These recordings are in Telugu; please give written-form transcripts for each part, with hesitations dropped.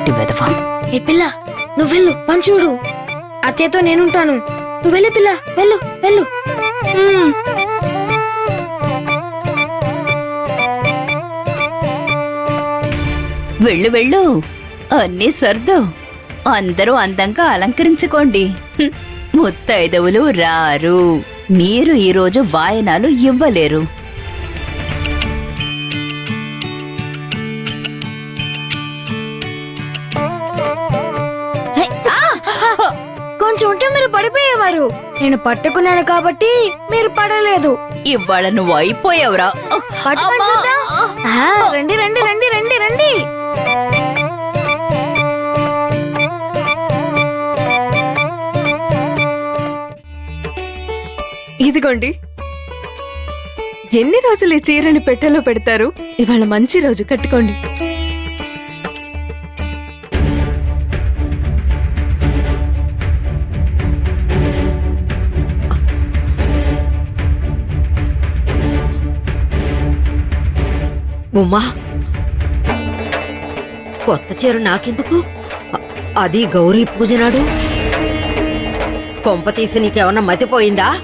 ఒట్టి వెదవా. ఏ పిల్ల, నువ్వు వెళ్ళు, పని చూడు. అత్తయ్యతో నేనుంటాను. నువ్వు వెళ్ళే పిల్ల, వెళ్ళు వెళ్ళు. వెళ్ళు వెళ్ళు, అన్నీ సర్దు. అందరూ అందంగా అలంకరించుకోండి. ముత్తైదవులు రారు. మీరు ఈరోజు వాయనాలు ఇవ్వలేరు. కొంచెం ఉంటే మీరు పడిపోయేవారు. నేను పట్టుకున్నాను కాబట్టి మీరు పడలేదు. ఇవాళ నువ్వు అయిపోయావురా. పట్టుకొని చూద్దాం. రండి రండి రండి రండి రండి. ఇదిగోండి. ఎన్ని రోజులు ఈ చీరని పెట్టెలో పెడతారు? ఇవాళ మంచి రోజు, కట్టుకోండి. ఉమ్మా, కొత్త చీర నాకెందుకు? అది గౌరీ పూజ నాడు. కొంప తీసి నీకేమన్నా మతిపోయిందా?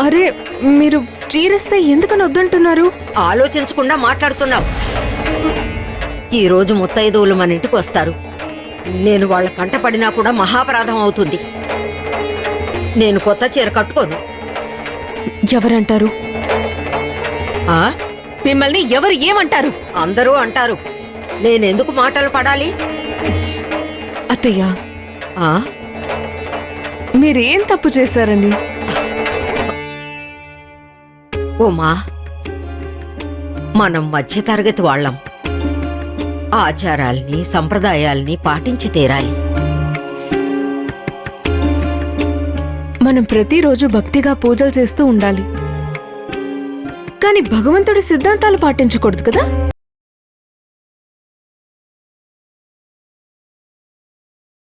అరే, మీరు చీరేస్తే ఎందుకని వద్దంటున్నారు? ఆలోచించకుండా మాట్లాడుతున్నావు. ఈరోజు ముత్తైదువులు మన ఇంటికి వస్తారు. నేను వాళ్ళ కంటపడినా కూడా మహాపరాధం అవుతుంది. నేను కొత్త చీర కట్టుకోను. ఎవరంటారు? ఆ? మిమ్మల్ని ఎవరు ఏమంటారు? అందరూ అంటారు. నేనెందుకు మాటలు పడాలి? అత్తయ్య, ఆ? మీరేం తప్పు చేశారని? ఉమా, మనం మధ్యతరగతి వాళ్ళం. ఆచారాల్ని సంప్రదాయాల్ని పాటించి తీరాలి. మనం ప్రతిరోజు భక్తిగా పూజలు చేస్తూ ఉండాలి. కానీ భగవంతుడి సిద్ధాంతాలు పాటించకూడదు కదా.